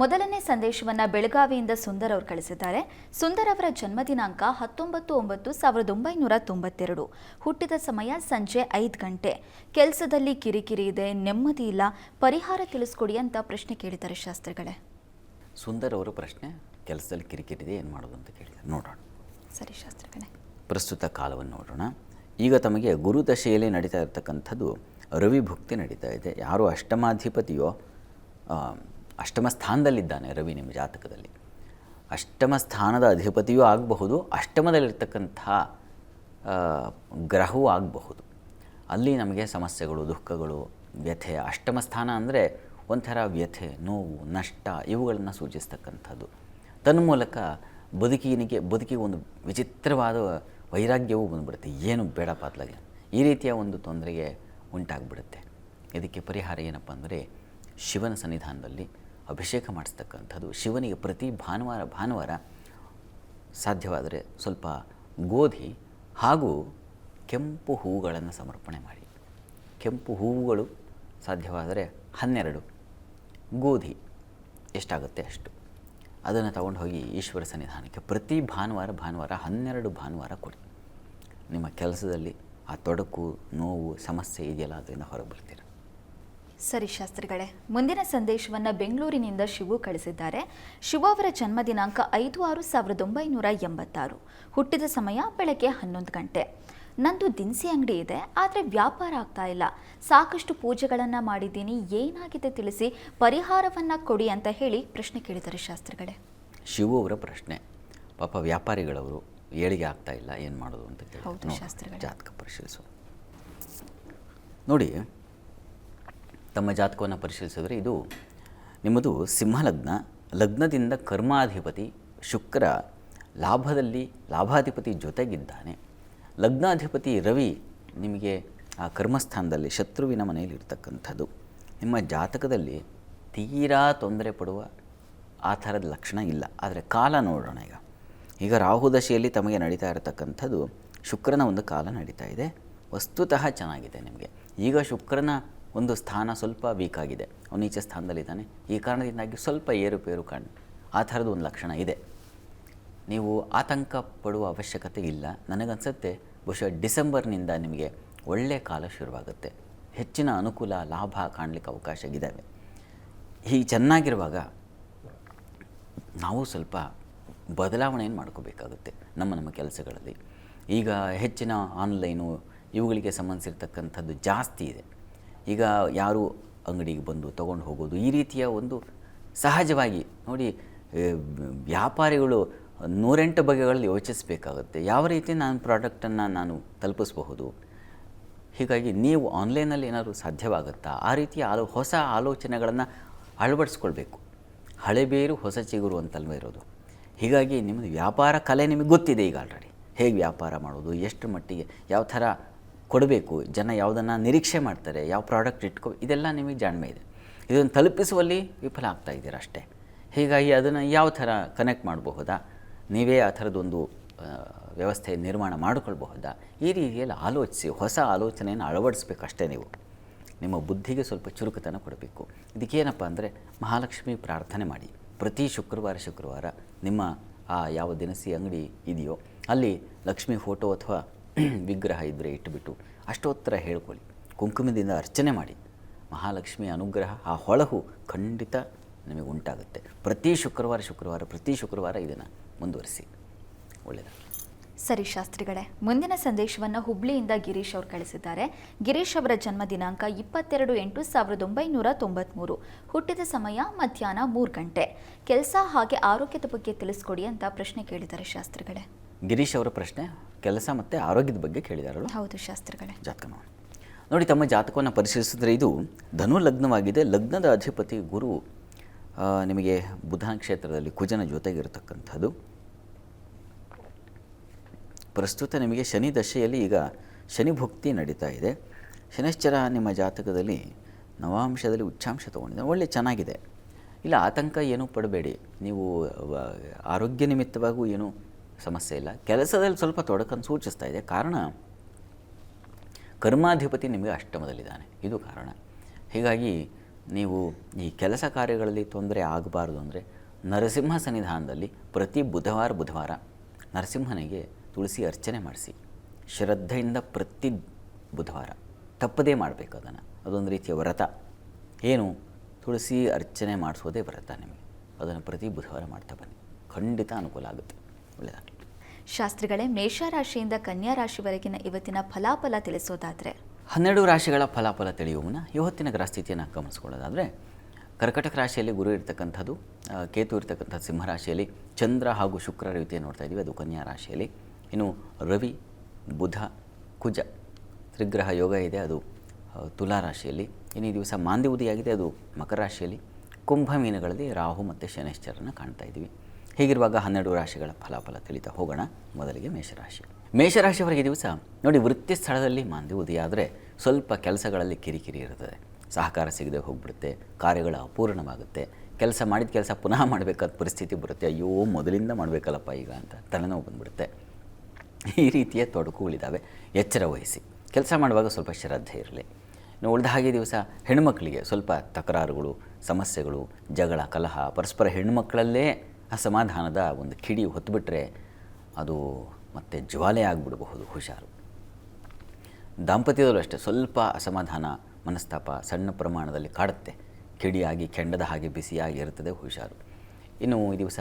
ಮೊದಲನೇ ಸಂದೇಶವನ್ನು ಬೆಳಗಾವಿಯಿಂದ ಸುಂದರ್ ಅವರು ಕಳಿಸಿದ್ದಾರೆ. ಸುಂದರ್ ಅವರ ಜನ್ಮ ದಿನಾಂಕ 19/9/1992. ಹುಟ್ಟಿದ ಸಮಯ ಸಂಜೆ 5 ಗಂಟೆ. ಕೆಲಸದಲ್ಲಿ ಕಿರಿಕಿರಿ ಇದೆ, ನೆಮ್ಮದಿ ಇಲ್ಲ, ಪರಿಹಾರ ತಿಳಿಸ್ಕೊಡಿ ಅಂತ ಪ್ರಶ್ನೆ ಕೇಳಿದ್ದಾರೆ ಶಾಸ್ತ್ರಿಗಳೇ. ಸುಂದರ್ ಅವರ ಪ್ರಶ್ನೆ ಕೆಲಸದಲ್ಲಿ ಕಿರಿಕಿರಿ ಇದೆ, ಏನು ಮಾಡೋದು ಅಂತ ಕೇಳಿದ್ದಾರೆ. ನೋಡೋಣ. ಸರಿ ಶಾಸ್ತ್ರಿಗಳೇ, ಪ್ರಸ್ತುತ ಕಾಲವನ್ನು ನೋಡೋಣ. ಈಗ ತಮಗೆ ಗುರುದಶೆಯಲ್ಲಿ ನಡೀತಾ ಇರತಕ್ಕಂಥದ್ದು ರವಿ ಭುಕ್ತಿ ನಡೀತಾ ಇದೆ. ಯಾರು ಅಷ್ಟಮಾಧಿಪತಿಯೋ ಅಷ್ಟಮ ಸ್ಥಾನದಲ್ಲಿದ್ದಾನೆ ರವಿ ನಿಮ್ಮ ಜಾತಕದಲ್ಲಿ. ಅಷ್ಟಮ ಸ್ಥಾನದ ಅಧಿಪತಿಯೂ ಆಗಬಹುದು, ಅಷ್ಟಮದಲ್ಲಿರ್ತಕ್ಕಂಥ ಗ್ರಹವೂ ಆಗಬಹುದು. ಅಲ್ಲಿ ನಮಗೆ ಸಮಸ್ಯೆಗಳು, ದುಃಖಗಳು, ವ್ಯಥೆ. ಅಷ್ಟಮ ಸ್ಥಾನ ಅಂದರೆ ಒಂಥರ ವ್ಯಥೆ, ನೋವು, ನಷ್ಟ ಇವುಗಳನ್ನು ಸೂಚಿಸ್ತಕ್ಕಂಥದ್ದು. ತನ್ಮೂಲಕ ಬದುಕಿಗೆ ಒಂದು ವಿಚಿತ್ರವಾದ ವೈರಾಗ್ಯವೂ ಬಂದುಬಿಡುತ್ತೆ. ಏನು ಬೇಡಪ್ಪ ಅತ್ಲಾಗೆ ಈ ರೀತಿಯ ಒಂದು ತೊಂದರೆಗೆ ಉಂಟಾಗ್ಬಿಡುತ್ತೆ. ಇದಕ್ಕೆ ಪರಿಹಾರ ಏನಪ್ಪ ಅಂದರೆ ಶಿವನ ಸನ್ನಿಧಾನದಲ್ಲಿ ಅಭಿಷೇಕ ಮಾಡಿಸ್ತಕ್ಕಂಥದ್ದು. ಶಿವನಿಗೆ ಪ್ರತಿ ಭಾನುವಾರ ಸಾಧ್ಯವಾದರೆ ಸ್ವಲ್ಪ ಗೋಧಿ ಹಾಗೂ ಕೆಂಪು ಹೂವುಗಳನ್ನು ಸಮರ್ಪಣೆ ಮಾಡಿ. ಕೆಂಪು ಹೂವುಗಳು ಸಾಧ್ಯವಾದರೆ 12, ಗೋಧಿ ಎಷ್ಟಾಗುತ್ತೆ ಅಷ್ಟು ಅದನ್ನು ತಗೊಂಡು ಹೋಗಿ ಈಶ್ವರ ಸನ್ನಿಧಾನಕ್ಕೆ ಪ್ರತಿ ಭಾನುವಾರ 12 ಭಾನುವಾರ ಕೊಡಿ. ನಿಮ್ಮ ಕೆಲಸದಲ್ಲಿ ಆ ತೊಡಕು, ನೋವು, ಸಮಸ್ಯೆ ಇದೆಯಲ್ಲ ಅದರಿಂದ ಹೊರಬರ್ತೀರ. ಸರಿ ಶಾಸ್ತ್ರಿಗಳೇ, ಮುಂದಿನ ಸಂದೇಶವನ್ನು ಬೆಂಗಳೂರಿನಿಂದ ಶಿವು ಕಳಿಸಿದ್ದಾರೆ. ಶಿವು ಅವರ ಜನ್ಮ ದಿನಾಂಕ 5/6/1986. ಹುಟ್ಟಿದ ಸಮಯ ಬೆಳಗ್ಗೆ 11 ಗಂಟೆ. ನಂದು ದಿನಸಿ ಅಂಗಡಿ ಇದೆ, ಆದರೆ ವ್ಯಾಪಾರ ಆಗ್ತಾ ಇಲ್ಲ. ಸಾಕಷ್ಟು ಪೂಜೆಗಳನ್ನು ಮಾಡಿದ್ದೀನಿ, ಏನಾಗಿದೆ ತಿಳಿಸಿ, ಪರಿಹಾರವನ್ನು ಕೊಡಿ ಅಂತ ಹೇಳಿ ಪ್ರಶ್ನೆ ಕೇಳಿದ್ದಾರೆ ಶಾಸ್ತ್ರಿಗಳೇ. ಶಿವು ಅವರ ಪ್ರಶ್ನೆ, ಪಾಪ ವ್ಯಾಪಾರಿಗಳವರು ಏಳಿಗೆ ಆಗ್ತಾ ಇಲ್ಲ, ಏನು ಮಾಡೋದು ಅಂತ ಹೌದು ಶಾಸ್ತ್ರಿಗಳೇ. ಜಾತಕ ಪರಿಶೀಲಿಸೋದು ನೋಡಿ. ತಮ್ಮ ಜಾತಕವನ್ನು ಪರಿಶೀಲಿಸಿದ್ರೆ ಇದು ನಿಮ್ಮದು ಸಿಂಹಲಗ್ನ. ಲಗ್ನದಿಂದ ಕರ್ಮಾಧಿಪತಿ ಶುಕ್ರ ಲಾಭದಲ್ಲಿ ಲಾಭಾಧಿಪತಿ ಜೊತೆಗಿದ್ದಾನೆ. ಲಗ್ನಾಧಿಪತಿ ರವಿ ನಿಮಗೆ ಆ ಕರ್ಮಸ್ಥಾನದಲ್ಲಿ ಶತ್ರುವಿನ ಮನೆಯಲ್ಲಿ ಇರ್ತಕ್ಕಂಥದ್ದು. ನಿಮ್ಮ ಜಾತಕದಲ್ಲಿ ತೀರಾ ತೊಂದರೆ ಪಡುವ ಆ ಥರದ ಲಕ್ಷಣ ಇಲ್ಲ. ಆದರೆ ಕಾಲ ನೋಡೋಣ. ಈಗ ರಾಹುದಶೆಯಲ್ಲಿ ತಮಗೆ ನಡೀತಾ ಇರತಕ್ಕಂಥದ್ದು ಶುಕ್ರನ ಒಂದು ಕಾಲ ನಡೀತಾ ಇದೆ. ವಸ್ತುತಃ ಚೆನ್ನಾಗಿದೆ ನಿಮಗೆ. ಈಗ ಶುಕ್ರನ ಒಂದು ಸ್ಥಾನ ಸ್ವಲ್ಪ ವೀಕ್ ಆಗಿದೆ, ಅವನು ನೀಚ ಸ್ಥಾನದಲ್ಲಿದ್ದಾನೆ. ಈ ಕಾರಣದಿಂದಾಗಿ ಸ್ವಲ್ಪ ಏರುಪೇರು ಆ ಥರದ ಒಂದು ಲಕ್ಷಣ ಇದೆ. ನೀವು ಆತಂಕ ಪಡುವ ಅವಶ್ಯಕತೆ ಇಲ್ಲ. ನನಗನ್ಸುತ್ತೆ ಬಹುಶಃ ಡಿಸೆಂಬರ್ನಿಂದ ನಿಮಗೆ ಒಳ್ಳೆಯ ಕಾಲ ಶುರುವಾಗುತ್ತೆ. ಹೆಚ್ಚಿನ ಅನುಕೂಲ, ಲಾಭ ಕಾಣಲಿಕ್ಕೆ ಅವಕಾಶ ಇದ್ದಾವೆ. ಹೀಗೆ ಚೆನ್ನಾಗಿರುವಾಗ ನಾವು ಸ್ವಲ್ಪ ಬದಲಾವಣೆಯನ್ನು ಮಾಡ್ಕೋಬೇಕಾಗುತ್ತೆ ನಮ್ಮ ಕೆಲಸಗಳಲ್ಲಿ. ಈಗ ಹೆಚ್ಚಿನ ಆನ್ಲೈನು ಇವುಗಳಿಗೆ ಸಂಬಂಧಿಸಿರ್ತಕ್ಕಂಥದ್ದು ಜಾಸ್ತಿ ಇದೆ. ಈಗ ಯಾರು ಅಂಗಡಿಗೆ ಬಂದು ತೊಗೊಂಡು ಹೋಗೋದು ಈ ರೀತಿಯ ಒಂದು ಸಹಜವಾಗಿ ನೋಡಿ. ವ್ಯಾಪಾರಿಗಳು 108 ಬಗೆಗಳಲ್ಲಿ ಯೋಚಿಸಬೇಕಾಗುತ್ತೆ. ಯಾವ ರೀತಿ ನಾನು ಪ್ರಾಡಕ್ಟನ್ನು ನಾನು ತಲುಪಿಸಬಹುದು. ಹೀಗಾಗಿ ನೀವು ಆನ್ಲೈನಲ್ಲಿ ಏನಾದರೂ ಸಾಧ್ಯವಾಗುತ್ತಾ ಆ ರೀತಿಯ ಹೊಸ ಆಲೋಚನೆಗಳನ್ನು ಅಳವಡಿಸ್ಕೊಳ್ಬೇಕು. ಹಳೆ ಬೇರು ಹೊಸ ಚಿಗುರು ಅಂತಲ್ವ ಇರೋದು. ಹೀಗಾಗಿ ನಿಮ್ಮದು ವ್ಯಾಪಾರ ಕಲೆ ನಿಮಗೆ ಗೊತ್ತಿದೆ ಈಗ ಆಲ್ರೆಡಿ. ಹೇಗೆ ವ್ಯಾಪಾರ ಮಾಡೋದು, ಎಷ್ಟು ಮಟ್ಟಿಗೆ ಯಾವ ಥರ ಕೊಡಬೇಕು, ಜನ ಯಾವುದನ್ನು ನಿರೀಕ್ಷೆ ಮಾಡ್ತಾರೆ, ಯಾವ ಪ್ರಾಡಕ್ಟ್ ಇದೆಲ್ಲ ನಿಮಗೆ ಜಾಣ್ಮೆ ಇದೆ. ಇದನ್ನು ತಲುಪಿಸುವಲ್ಲಿ ವಿಫಲ ಆಗ್ತಾ ಇದ್ದೀರ ಅಷ್ಟೇ. ಹೀಗಾಗಿ ಅದನ್ನು ಯಾವ ಥರ ಕನೆಕ್ಟ್ ಮಾಡಬಹುದಾ, ನೀವೇ ಆ ಥರದೊಂದು ವ್ಯವಸ್ಥೆ ನಿರ್ಮಾಣ ಮಾಡಿಕೊಳ್ಬಹುದಾ, ಈ ರೀತಿಯಲ್ಲಿ ಆಲೋಚಿಸಿ ಹೊಸ ಆಲೋಚನೆಯನ್ನು ಅಳವಡಿಸ್ಬೇಕಷ್ಟೇ ನೀವು. ನಿಮ್ಮ ಬುದ್ಧಿಗೆ ಸ್ವಲ್ಪ ಚುರುಕುತನ ಕೊಡಬೇಕು. ಇದಕ್ಕೇನಪ್ಪ ಅಂದರೆ ಮಹಾಲಕ್ಷ್ಮಿ ಪ್ರಾರ್ಥನೆ ಮಾಡಿ. ಪ್ರತಿ ಶುಕ್ರವಾರ ನಿಮ್ಮ ಆ ಯಾವ ದಿನಸಿ ಅಂಗಡಿ ಇದೆಯೋ ಅಲ್ಲಿ ಲಕ್ಷ್ಮಿ ಫೋಟೋ ಅಥವಾ ವಿಗ್ರಹ ಇದ್ದರೆ ಇಟ್ಟುಬಿಟ್ಟು ಅಷ್ಟೋತ್ತರ ಹೇಳ್ಕೊಳ್ಳಿ. ಕುಂಕುಮದಿಂದ ಅರ್ಚನೆ ಮಾಡಿ. ಮಹಾಲಕ್ಷ್ಮಿ ಅನುಗ್ರಹ ಆ ಹೊಳಹು ಖಂಡಿತ ನಿಮಗೆ ಉಂಟಾಗುತ್ತೆ. ಪ್ರತಿ ಶುಕ್ರವಾರ ಇದನ್ನು ಮುಂದುವರಿಸಿ. ಒಳ್ಳೆಯದು. ಸರಿ ಶಾಸ್ತ್ರಿಗಳೇ, ಮುಂದಿನ ಸಂದೇಶವನ್ನು ಹುಬ್ಳಿಯಿಂದ ಗಿರೀಶ್ ಅವರು ಕಳಿಸಿದ್ದಾರೆ. ಗಿರೀಶ್ ಅವರ ಜನ್ಮ ದಿನಾಂಕ 22/8/1993. ಹುಟ್ಟಿದ ಸಮಯ ಮಧ್ಯಾಹ್ನ 3 ಗಂಟೆ. ಕೆಲಸ ಹಾಗೆ ಆರೋಗ್ಯದ ಬಗ್ಗೆ ತಿಳಿಸ್ಕೊಡಿ ಅಂತ ಪ್ರಶ್ನೆ ಕೇಳಿದ್ದಾರೆ ಶಾಸ್ತ್ರಿಗಳೇ. ಗಿರೀಶ್ ಅವರ ಪ್ರಶ್ನೆ ಕೆಲಸ ಮತ್ತು ಆರೋಗ್ಯದ ಬಗ್ಗೆ ಕೇಳಿದಾರಲ್ಲ? ಹೌದು ಶಾಸ್ತ್ರಿಗಳೇ. ಜಾತಕ ನೋಡಿ, ತಮ್ಮ ಜಾತಕವನ್ನು ಪರಿಶೀಲಿಸಿದ್ರೆ ಇದು ಧನು ಲಗ್ನವಾಗಿದೆ. ಲಗ್ನದ ಅಧಿಪತಿ ಗುರು ನಿಮಗೆ ಬುಧನ ಕ್ಷೇತ್ರದಲ್ಲಿ ಕುಜನ ಜೊತೆಗಿರತಕ್ಕಂಥದ್ದು. ಪ್ರಸ್ತುತ ನಿಮಗೆ ಶನಿ ದಶೆಯಲ್ಲಿ ಈಗ ಶನಿ ಭುಕ್ತಿ ನಡೀತಾ ಇದೆ. ಶನಿಶ್ಚರ ನಿಮ್ಮ ಜಾತಕದಲ್ಲಿ ನವಾಂಶದಲ್ಲಿ ಉಚ್ಚಾಂಶ ತೊಗೊಂಡಿದೆ. ಒಳ್ಳೆ ಚೆನ್ನಾಗಿದೆ. ಇಲ್ಲ, ಆತಂಕ ಏನೂ ಪಡಬೇಡಿ. ನೀವು ಆರೋಗ್ಯ ನಿಮಿತ್ತವಾಗೂ ಏನೂ ಸಮಸ್ಯೆ ಇಲ್ಲ. ಕೆಲಸದಲ್ಲಿ ಸ್ವಲ್ಪ ತೊಡಕನ್ನು ಸೂಚಿಸ್ತಾ ಇದೆ. ಕಾರಣ ಕರ್ಮಾಧಿಪತಿ ನಿಮಗೆ ಅಷ್ಟಮದಲ್ಲಿದ್ದಾನೆ, ಇದು ಕಾರಣ. ಹೀಗಾಗಿ ನೀವು ಈ ಕೆಲಸ ಕಾರ್ಯಗಳಲ್ಲಿ ತೊಂದರೆ ಆಗಬಾರ್ದು ಅಂದರೆ ನರಸಿಂಹ ಸನ್ನಿಧಾನದಲ್ಲಿ ಪ್ರತಿ ಬುಧವಾರ ನರಸಿಂಹನಿಗೆ ತುಳಸಿ ಅರ್ಚನೆ ಮಾಡಿಸಿ. ಶ್ರದ್ಧೆಯಿಂದ ಪ್ರತಿ ಬುಧವಾರ ತಪ್ಪದೇ ಮಾಡಬೇಕು ಅದನ್ನು. ಅದೊಂದು ರೀತಿಯ ವ್ರತ. ಏನು, ತುಳಸಿ ಅರ್ಚನೆ ಮಾಡಿಸೋದೇ ವ್ರತ ನಿಮಗೆ. ಅದನ್ನು ಪ್ರತಿ ಬುಧವಾರ ಮಾಡ್ತಾ ಬನ್ನಿ, ಖಂಡಿತ ಅನುಕೂಲ ಆಗುತ್ತೆ. ಒಳ್ಳೆಯದಾಗಲಿ. ಶಾಸ್ತ್ರಿಗಳೇ, ಮೇಷರಾಶಿಯಿಂದ ಕನ್ಯಾ ರಾಶಿವರೆಗಿನ ಇವತ್ತಿನ ಫಲಾಫಲ ತಿಳಿಸೋದಾದರೆ? 12 ರಾಶಿಗಳ ಫಲಾಫಲ ತಿಳಿಯುವ ಮುನ್ನ ಇವತ್ತಿನ ಗ್ರಹಸ್ಥಿತಿಯನ್ನು ಗಮನಿಸ್ಕೊಳ್ಳೋದಾದರೆ, ಕರ್ಕಟಕ ರಾಶಿಯಲ್ಲಿ ಗುರು ಇರ್ತಕ್ಕಂಥದ್ದು, ಕೇತು ಇರ್ತಕ್ಕಂಥದ್ದು ಸಿಂಹರಾಶಿಯಲ್ಲಿ, ಚಂದ್ರ ಹಾಗೂ ಶುಕ್ರರ ಯುತಿಯನ್ನು ನೋಡ್ತಾ ಇದ್ದೀವಿ, ಅದು ಕನ್ಯಾ ರಾಶಿಯಲ್ಲಿ. ಇನ್ನು ರವಿ, ಬುಧ, ಕುಜ ತ್ರಿಗ್ರಹ ಯೋಗ ಇದೆ, ಅದು ತುಲಾ ರಾಶಿಯಲ್ಲಿ. ಇನ್ನು ಈ ದಿವಸ ಮಾಂದ್ಯವುದಿಯಾಗಿದೆ, ಅದು ಮಕರ ರಾಶಿಯಲ್ಲಿ. ಕುಂಭ ಮೀನುಗಳಲ್ಲಿ ರಾಹು ಮತ್ತು ಶನೈಶ್ಚರನ್ನು ಕಾಣ್ತಾ ಇದ್ದೀವಿ. ಹೀಗಿರುವಾಗ 12 ರಾಶಿಗಳ ಫಲಾಫಲ ತಿಳಿತಾ ಹೋಗೋಣ. ಮೊದಲಿಗೆ ಮೇಷರಾಶಿಯವರೆಗೆ ದಿವಸ ನೋಡಿ, ವೃತ್ತಿ ಸ್ಥಳದಲ್ಲಿ ಮಾಂದ್ಯವುದಿಯ ಆದರೆ ಸ್ವಲ್ಪ ಕೆಲಸಗಳಲ್ಲಿ ಕಿರಿಕಿರಿ ಇರ್ತದೆ. ಸಹಕಾರ ಸಿಗದೆ ಹೋಗ್ಬಿಡುತ್ತೆ, ಕಾರ್ಯಗಳು ಅಪೂರ್ಣವಾಗುತ್ತೆ. ಮಾಡಿದ ಕೆಲಸ ಪುನಃ ಮಾಡಬೇಕಾದ ಪರಿಸ್ಥಿತಿ ಬರುತ್ತೆ. ಅಯ್ಯೋ, ಮೊದಲಿಂದ ಮಾಡಬೇಕಲ್ಲಪ್ಪ ಈಗ ಅಂತ ತಲೆನೋವು ಬಂದುಬಿಡುತ್ತೆ. ಈ ರೀತಿಯ ತೊಡಕುಗಳಿದ್ದಾವೆ. ಎಚ್ಚರ ವಹಿಸಿ. ಕೆಲಸ ಮಾಡುವಾಗ ಸ್ವಲ್ಪ ಶ್ರದ್ಧೆ ಇರಲಿ. ಇನ್ನು ಉಳಿದ ಹಾಗೆ ದಿವಸ ಹೆಣ್ಣುಮಕ್ಕಳಿಗೆ ಸ್ವಲ್ಪ ತಕರಾರುಗಳು, ಸಮಸ್ಯೆಗಳು, ಜಗಳ, ಕಲಹ, ಪರಸ್ಪರ ಹೆಣ್ಣುಮಕ್ಕಳಲ್ಲೇ ಅಸಮಾಧಾನದ ಒಂದು ಕಿಡಿ ಹೊತ್ತುಬಿಟ್ರೆ ಅದು ಮತ್ತೆ ಜ್ವಾಲೆ ಆಗಿಬಿಡಬಹುದು. ಹುಷಾರು. ದಾಂಪತ್ಯದಲ್ಲೂ ಅಷ್ಟೇ ಸ್ವಲ್ಪ ಅಸಮಾಧಾನ, ಮನಸ್ತಾಪ ಸಣ್ಣ ಪ್ರಮಾಣದಲ್ಲಿ ಕಾಡುತ್ತೆ. ಕಿಡಿಯಾಗಿ ಕೆಂಡದ ಹಾಗೆ ಬಿಸಿಯಾಗಿ ಇರ್ತದೆ. ಹುಷಾರು. ಇನ್ನು ಈ ದಿವಸ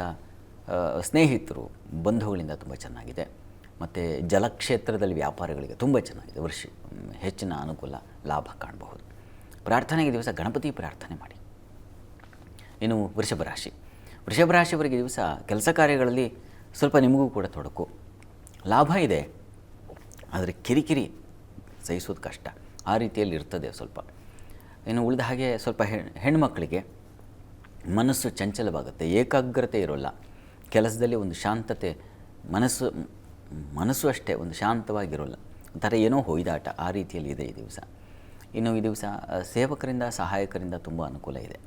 ಸ್ನೇಹಿತರು, ಬಂಧುಗಳಿಂದ ತುಂಬ ಚೆನ್ನಾಗಿದೆ. ಮತ್ತು ಜಲಕ್ಷೇತ್ರದಲ್ಲಿ ವ್ಯಾಪಾರಿಗಳಿಗೆ ತುಂಬ ಚೆನ್ನಾಗಿದೆ. ಹೆಚ್ಚಿನ ಅನುಕೂಲ, ಲಾಭ ಕಾಣಬಹುದು. ಪ್ರಾರ್ಥನೆಗೆ ದಿವಸ ಗಣಪತಿ ಪ್ರಾರ್ಥನೆ ಮಾಡಿ. ಇನ್ನು ವೃಷಭ ರಾಶಿಯವರಿಗೆ ದಿವಸ ಕೆಲಸ ಕಾರ್ಯಗಳಲ್ಲಿ ಸ್ವಲ್ಪ ನಿಮಗೂ ಕೂಡ ತೊಡಕು. ಲಾಭ ಇದೆ, ಆದರೆ ಕಿರಿಕಿರಿ ಸಹಿಸೋದು ಕಷ್ಟ. ಆ ರೀತಿಯಲ್ಲಿ ಇರ್ತದೆ ಸ್ವಲ್ಪ. ಇನ್ನು ಉಳಿದ ಹಾಗೆ ಸ್ವಲ್ಪ ಹೆಣ್ಮಕ್ಕಳಿಗೆ ಮನಸ್ಸು ಚಂಚಲವಾಗುತ್ತೆ, ಏಕಾಗ್ರತೆ ಇರೋಲ್ಲ. ಕೆಲಸದಲ್ಲಿ ಒಂದು ಶಾಂತತೆ, ಮನಸ್ಸು ಅಷ್ಟೇ ಒಂದು ಶಾಂತವಾಗಿರೋಲ್ಲ. ಒಂಥರ ಏನೋ ಹೊಯ್ದಾಟ, ಆ ರೀತಿಯಲ್ಲಿ ಇದೆ ಈ ದಿವಸ. ಇನ್ನು ಈ ದಿವಸ ಸೇವಕರಿಂದ, ಸಹಾಯಕರಿಂದ ತುಂಬ ಅನುಕೂಲ ಇದೆ.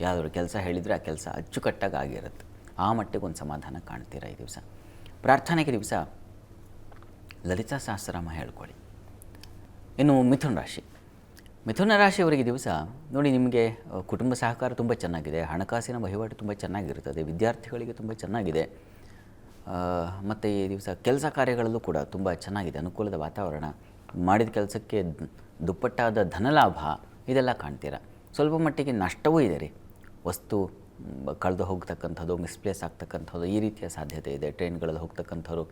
ಯಾವುದಾದ್ರು ಕೆಲಸ ಹೇಳಿದರೆ ಆ ಕೆಲಸ ಅಚ್ಚುಕಟ್ಟಾಗಿ ಆಗಿರುತ್ತೆ. ಆ ಮಟ್ಟಿಗೆ ಒಂದು ಸಮಾಧಾನ ಕಾಣ್ತೀರಾ ಈ ದಿವಸ. ಪ್ರಾರ್ಥನೆಗೆ ದಿವಸ ಲಲಿತಾ ಸಹಸ್ರನಾಮ ಹೇಳ್ಕೊಳ್ಳಿ. ಇನ್ನು ಮಿಥುನ ರಾಶಿಯವರಿಗೆ ದಿವಸ ನೋಡಿ, ನಿಮಗೆ ಕುಟುಂಬ ಸಹಕಾರ ತುಂಬ ಚೆನ್ನಾಗಿದೆ. ಹಣಕಾಸಿನ ವಹಿವಾಟು ತುಂಬ ಚೆನ್ನಾಗಿರ್ತದೆ. ವಿದ್ಯಾರ್ಥಿಗಳಿಗೆ ತುಂಬ ಚೆನ್ನಾಗಿದೆ. ಮತ್ತು ಈ ದಿವಸ ಕೆಲಸ ಕಾರ್ಯಗಳಲ್ಲೂ ಕೂಡ ತುಂಬ ಚೆನ್ನಾಗಿದೆ. ಅನುಕೂಲದ ವಾತಾವರಣ. ಮಾಡಿದ ಕೆಲಸಕ್ಕೆ ದುಪ್ಪಟ್ಟಾದ ಧನಲಾಭ ಇದೆಲ್ಲ ಕಾಣ್ತೀರ. ಸ್ವಲ್ಪ ಮಟ್ಟಿಗೆ ನಷ್ಟವೂ ಇದೆ ರೀ. ವಸ್ತು ಕಳೆದು ಹೋಗ್ತಕ್ಕಂಥದ್ದು, ಮಿಸ್ಪ್ಲೇಸ್ ಆಗ್ತಕ್ಕಂಥದ್ದು, ಈ ರೀತಿಯ ಸಾಧ್ಯತೆ ಇದೆ. ಟ್ರೈನ್ಗಳಲ್ಲಿ ಹೋಗ್ತಕ್ಕಂಥವ್ರು,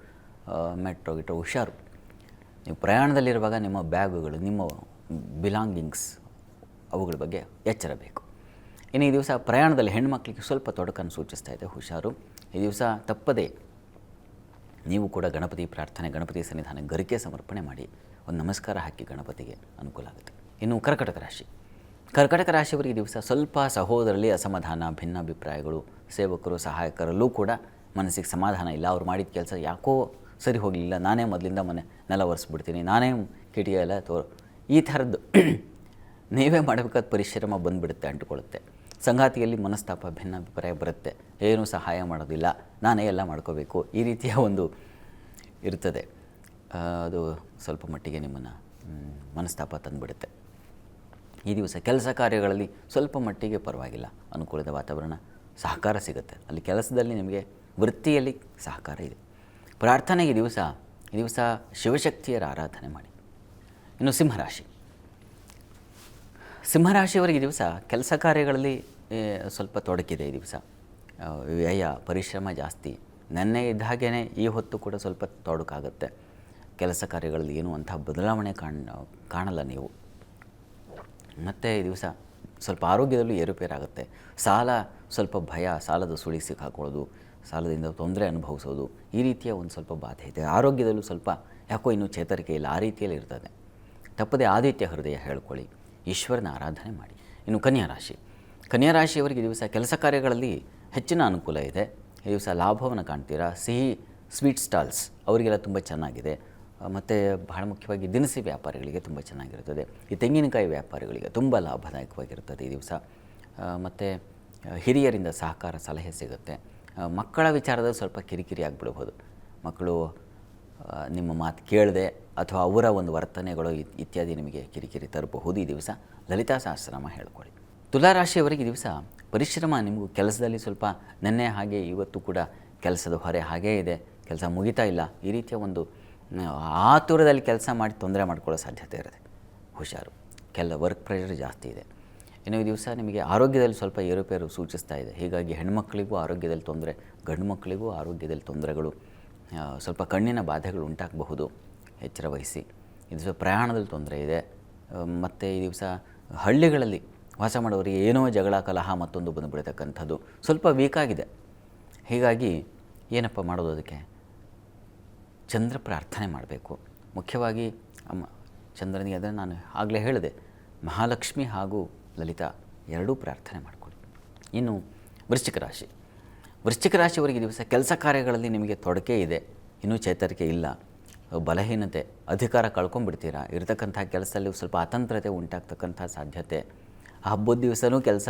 ಮೆಟ್ರೋ ಹುಷಾರು. ನೀವು ಪ್ರಯಾಣದಲ್ಲಿರುವಾಗ ನಿಮ್ಮ ಬ್ಯಾಗುಗಳು, ನಿಮ್ಮ ಬಿಲಾಂಗಿಂಗ್ಸ್, ಅವುಗಳ ಬಗ್ಗೆ ಎಚ್ಚರ ಬೇಕು. ಇನ್ನು ಈ ದಿವಸ ಪ್ರಯಾಣದಲ್ಲಿ ಹೆಣ್ಣುಮಕ್ಕಳಿಗೆ ಸ್ವಲ್ಪ ತೊಡಕನ್ನು ಸೂಚಿಸ್ತಾ ಇದೆ. ಹುಷಾರು. ಈ ದಿವಸ ತಪ್ಪದೇ ನೀವು ಕೂಡ ಗಣಪತಿ ಪ್ರಾರ್ಥನೆ, ಗಣಪತಿ ಸನ್ನಿಧಾನ ಗರಿಕೆ ಸಮರ್ಪಣೆ ಮಾಡಿ ಒಂದು ನಮಸ್ಕಾರ ಹಾಕಿ ಗಣಪತಿಗೆ ಅನುಕೂಲ ಆಗುತ್ತೆ. ಇನ್ನು ಕರ್ಕಟಕ ರಾಶಿಯವರಿಗೆ ದಿವಸ ಸ್ವಲ್ಪ ಸಹೋದರರಲ್ಲಿ ಅಸಮಾಧಾನ, ಭಿನ್ನಾಭಿಪ್ರಾಯಗಳು, ಸೇವಕರು, ಸಹಾಯಕರಲ್ಲೂ ಕೂಡ ಮನಸ್ಸಿಗೆ ಸಮಾಧಾನ ಇಲ್ಲ. ಅವ್ರು ಮಾಡಿದ ಕೆಲಸ ಯಾಕೋ ಸರಿ ಹೋಗಲಿಲ್ಲ, ನಾನೇ ಮೊದಲಿಂದ ನೆಲ ಒರೆಸ್ಬಿಡ್ತೀನಿ, ನಾನೇ ಕಿಟಿಗೆ ಎಲ್ಲ ಈ ಥರದ್ದು ನೀವೇ ಮಾಡಬೇಕಾದ ಪರಿಶ್ರಮ ಬಂದುಬಿಡುತ್ತೆ, ಅಂಟುಕೊಳ್ಳುತ್ತೆ. ಸಂಗಾತಿಯಲ್ಲಿ ಮನಸ್ತಾಪ, ಭಿನ್ನಾಭಿಪ್ರಾಯ ಬರುತ್ತೆ. ಏನೂ ಸಹಾಯ ಮಾಡೋದಿಲ್ಲ, ನಾನೇ ಎಲ್ಲ ಮಾಡ್ಕೋಬೇಕು, ಈ ರೀತಿಯ ಒಂದು ಇರ್ತದೆ. ಅದು ಸ್ವಲ್ಪ ಮಟ್ಟಿಗೆ ನಿಮ್ಮನ್ನು ಮನಸ್ತಾಪ ತಂದುಬಿಡುತ್ತೆ. ಈ ದಿವಸ ಕೆಲಸ ಕಾರ್ಯಗಳಲ್ಲಿ ಸ್ವಲ್ಪ ಮಟ್ಟಿಗೆ ಪರವಾಗಿಲ್ಲ, ಅನುಕೂಲದ ವಾತಾವರಣ, ಸಹಕಾರ ಸಿಗುತ್ತೆ. ಅಲ್ಲಿ ಕೆಲಸದಲ್ಲಿ ನಿಮಗೆ ವೃತ್ತಿಯಲ್ಲಿ ಸಹಕಾರ ಇದೆ. ಪ್ರಾರ್ಥನೆಗೆ ಈ ದಿವಸ ಶಿವಶಕ್ತಿಯರ ಆರಾಧನೆ ಮಾಡಿ. ಇನ್ನು ಸಿಂಹರಾಶಿಯವರಿಗೆ ಈ ದಿವಸ ಕೆಲಸ ಕಾರ್ಯಗಳಲ್ಲಿ ಸ್ವಲ್ಪ ತೊಡಕಿದೆ. ಈ ದಿವಸ ವ್ಯಯ ಪರಿಶ್ರಮ ಜಾಸ್ತಿ. ನೆನ್ನೆ ಇದ್ದ ಹಾಗೇ ಈ ಹೊತ್ತು ಕೂಡ ಸ್ವಲ್ಪ ತೊಡಕಾಗುತ್ತೆ. ಕೆಲಸ ಕಾರ್ಯಗಳಲ್ಲಿ ಏನೂ ಅಂಥ ಬದಲಾವಣೆ ಕಾಣಲ್ಲ ನೀವು. ಮತ್ತು ಈ ದಿವಸ ಸ್ವಲ್ಪ ಆರೋಗ್ಯದಲ್ಲೂ ಏರುಪೇರಾಗುತ್ತೆ. ಸ್ವಲ್ಪ ಭಯ, ಸಾಲದ ಸುಳಿ ಸಿಕ್ಕಾಕೊಳ್ಳೋದು, ಸಾಲದಿಂದ ತೊಂದರೆ ಅನುಭವಿಸೋದು, ಈ ರೀತಿಯ ಒಂದು ಸ್ವಲ್ಪ ಬಾಧೆ ಇದೆ. ಆರೋಗ್ಯದಲ್ಲೂ ಸ್ವಲ್ಪ ಯಾಕೋ ಇನ್ನೂ ಚೇತರಿಕೆ ಇಲ್ಲ, ಆ ರೀತಿಯಲ್ಲಿ ಇರ್ತದೆ. ತಪ್ಪದೆ ಆದಿತ್ಯ ಹೃದಯ ಹೇಳ್ಕೊಳ್ಳಿ, ಈಶ್ವರನ ಆರಾಧನೆ ಮಾಡಿ. ಇನ್ನು ಕನ್ಯಾರಾಶಿಯವರಿಗೆ ಈ ದಿವಸ ಕೆಲಸ ಕಾರ್ಯಗಳಲ್ಲಿ ಹೆಚ್ಚಿನ ಅನುಕೂಲ ಇದೆ. ಈ ದಿವಸ ಲಾಭವನ್ನು ಕಾಣ್ತೀರಾ. ಸ್ವೀಟ್ ಸ್ಟಾಲ್ಸ್ ಅವರಿಗೆಲ್ಲ ತುಂಬ ಚೆನ್ನಾಗಿದೆ. ಮತ್ತು ಬಹಳ ಮುಖ್ಯವಾಗಿ ದಿನಸಿ ವ್ಯಾಪಾರಿಗಳಿಗೆ ತುಂಬ ಚೆನ್ನಾಗಿರ್ತದೆ. ಈ ತೆಂಗಿನಕಾಯಿ ವ್ಯಾಪಾರಿಗಳಿಗೆ ತುಂಬ ಲಾಭದಾಯಕವಾಗಿರ್ತದೆ ಈ ದಿವಸ. ಮತ್ತು ಹಿರಿಯರಿಂದ ಸಹಕಾರ ಸಲಹೆ ಸಿಗುತ್ತೆ. ಮಕ್ಕಳ ವಿಚಾರದಲ್ಲಿ ಸ್ವಲ್ಪ ಕಿರಿಕಿರಿ ಆಗಿಬಿಡ್ಬೋದು. ಮಕ್ಕಳು ನಿಮ್ಮ ಮಾತು ಕೇಳದೆ ಅಥವಾ ಅವರ ಒಂದು ವರ್ತನೆಗಳು ಇತ್ಯಾದಿ ನಿಮಗೆ ಕಿರಿಕಿರಿ ತರಬಹುದು. ಈ ದಿವಸ ಲಲಿತಾ ಸಹಸ್ರನಾಮ ಹೇಳ್ಕೊಳ್ಳಿ. ತುಲಾರಾಶಿಯವರಿಗೆ ಈ ದಿವಸ ಪರಿಶ್ರಮ. ನಿಮಗೂ ಕೆಲಸದಲ್ಲಿ ಸ್ವಲ್ಪ ನೆನ್ನೆ ಹಾಗೆ ಇವತ್ತು ಕೂಡ ಕೆಲಸದ ಹೊರೆ ಹಾಗೇ ಇದೆ, ಕೆಲಸ ಮುಗಿತಾ ಇಲ್ಲ, ಈ ರೀತಿಯ ಒಂದು ಆತುರದಲ್ಲಿ ಕೆಲಸ ಮಾಡಿ ತೊಂದರೆ ಮಾಡ್ಕೊಳ್ಳೋ ಸಾಧ್ಯತೆ ಇರುತ್ತೆ. ಹುಷಾರು, ವರ್ಕ್ ಪ್ರೆಷರ್ ಜಾಸ್ತಿ ಇದೆ. ಇನ್ನು ಈ ದಿವಸ ನಿಮಗೆ ಆರೋಗ್ಯದಲ್ಲಿ ಸ್ವಲ್ಪ ಏರುಪೇರು ಸೂಚಿಸ್ತಾ ಇದೆ. ಹೀಗಾಗಿ ಹೆಣ್ಮಕ್ಳಿಗೂ ಆರೋಗ್ಯದಲ್ಲಿ ತೊಂದರೆ, ಗಂಡು ಮಕ್ಕಳಿಗೂ ಆರೋಗ್ಯದಲ್ಲಿ ತೊಂದರೆಗಳು, ಸ್ವಲ್ಪ ಕಣ್ಣಿನ ಬಾಧೆಗಳು ಉಂಟಾಗಬಹುದು. ಎಚ್ಚರ ವಹಿಸಿ. ಈ ದಿವಸ ಪ್ರಯಾಣದಲ್ಲಿ ತೊಂದರೆ ಇದೆ. ಮತ್ತು ಈ ದಿವಸ ಹಳ್ಳಿಗಳಲ್ಲಿ ವಾಸ ಮಾಡೋರಿಗೆ ಏನೋ ಜಗಳ ಕಲಹ ಮತ್ತೊಂದು ಬಂದುಬಿಡ್ತಕ್ಕಂಥದ್ದು ಸ್ವಲ್ಪ ವೀಕಾಗಿದೆ. ಹೀಗಾಗಿ ಏನಪ್ಪ ಮಾಡೋದು, ಅದಕ್ಕೆ ಚಂದ್ರ ಪ್ರಾರ್ಥನೆ ಮಾಡಬೇಕು. ಮುಖ್ಯವಾಗಿ ಚಂದ್ರನಿಗೆ ಅದನ್ನು ನಾನು ಆಗಲೇ ಹೇಳಿದೆ, ಮಹಾಲಕ್ಷ್ಮಿ ಹಾಗೂ ಲಲಿತಾ ಎರಡೂ ಪ್ರಾರ್ಥನೆ ಮಾಡಿಕೊಡಿ. ಇನ್ನು ವೃಶ್ಚಿಕ ರಾಶಿಯವರಿಗೆ ದಿವಸ ಕೆಲಸ ಕಾರ್ಯಗಳಲ್ಲಿ ನಿಮಗೆ ತೊಡಕೆ ಇದೆ, ಇನ್ನೂ ಚೇತರಿಕೆ ಇಲ್ಲ, ಬಲಹೀನತೆ, ಅಧಿಕಾರ ಕಳ್ಕೊಂಡ್ಬಿಡ್ತೀರಾ. ಇರತಕ್ಕಂಥ ಕೆಲಸದಲ್ಲಿ ಸ್ವಲ್ಪ ಅತಂತ್ರತೆ ಉಂಟಾಗ್ತಕ್ಕಂಥ ಸಾಧ್ಯತೆ. ಹಬ್ಬದ ದಿವಸನೂ ಕೆಲಸ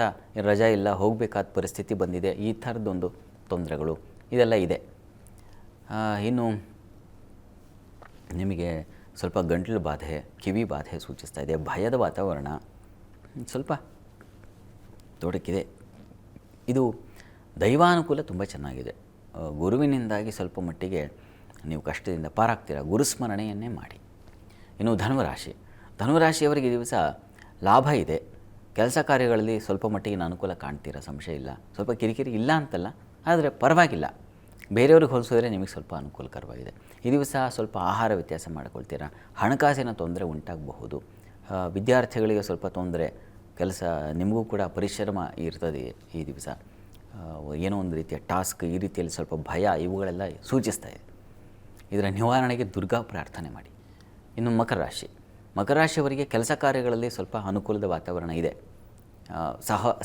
ರಜಾ ಇಲ್ಲ, ಹೋಗಬೇಕಾದ ಪರಿಸ್ಥಿತಿ ಬಂದಿದೆ. ಈ ಥರದ್ದೊಂದು ತೊಂದರೆಗಳು ಇದೆಲ್ಲ ಇದೆ. ಇನ್ನು ನಿಮಗೆ ಸ್ವಲ್ಪ ಗಂಟಲು ಬಾಧೆ, ಕಿವಿ ಬಾಧೆ ಸೂಚಿಸ್ತಾ ಇದೆ. ಭಯದ ವಾತಾವರಣ ಸ್ವಲ್ಪ ತೊಡಕಿದೆ. ಇದು ದೈವಾನುಕೂಲ ತುಂಬ ಚೆನ್ನಾಗಿದೆ. ಗುರುವಿನಿಂದಾಗಿ ಸ್ವಲ್ಪ ಮಟ್ಟಿಗೆ ನೀವು ಕಷ್ಟದಿಂದ ಪಾರಾಗ್ತೀರ. ಗುರುಸ್ಮರಣೆಯನ್ನೇ ಮಾಡಿ. ಇನ್ನು ಧನುರಾಶಿಯವರಿಗೆ ಈ ದಿವಸ ಲಾಭ ಇದೆ. ಕೆಲಸ ಕಾರ್ಯಗಳಲ್ಲಿ ಸ್ವಲ್ಪ ಮಟ್ಟಿಗಿನ ಅನುಕೂಲ ಕಾಣ್ತೀರ, ಸಂಶಯ ಇಲ್ಲ. ಸ್ವಲ್ಪ ಕಿರಿಕಿರಿ ಇಲ್ಲ ಅಂತಲ್ಲ, ಆದರೆ ಪರವಾಗಿಲ್ಲ. ಬೇರೆಯವ್ರಿಗೆ ಹೋಲಿಸಿದ್ರೆ ನಿಮಗೆ ಸ್ವಲ್ಪ ಅನುಕೂಲಕರವಾಗಿದೆ. ಈ ದಿವಸ ಸ್ವಲ್ಪ ಆಹಾರ ವ್ಯತ್ಯಾಸ ಮಾಡಿಕೊಳ್ತೀರಾ. ಹಣಕಾಸಿನ ತೊಂದರೆ ಉಂಟಾಗಬಹುದು. ವಿದ್ಯಾರ್ಥಿಗಳಿಗೆ ಸ್ವಲ್ಪ ತೊಂದರೆ, ಕೆಲಸ ನಿಮಗೂ ಕೂಡ ಪರಿಶ್ರಮ ಇರ್ತದೆ ಈ ದಿವಸ. ಏನೋ ಒಂದು ರೀತಿಯ ಟಾಸ್ಕ್, ಈ ರೀತಿಯಲ್ಲಿ ಸ್ವಲ್ಪ ಭಯ, ಇವುಗಳೆಲ್ಲ ಸೂಚಿಸ್ತಾ ಇದೆ. ಇದರ ನಿವಾರಣೆಗೆ ದುರ್ಗಾ ಪ್ರಾರ್ಥನೆ ಮಾಡಿ. ಇನ್ನು ಮಕರ ರಾಶಿಯವರಿಗೆ ಕೆಲಸ ಕಾರ್ಯಗಳಲ್ಲಿ ಸ್ವಲ್ಪ ಅನುಕೂಲದ ವಾತಾವರಣ ಇದೆ.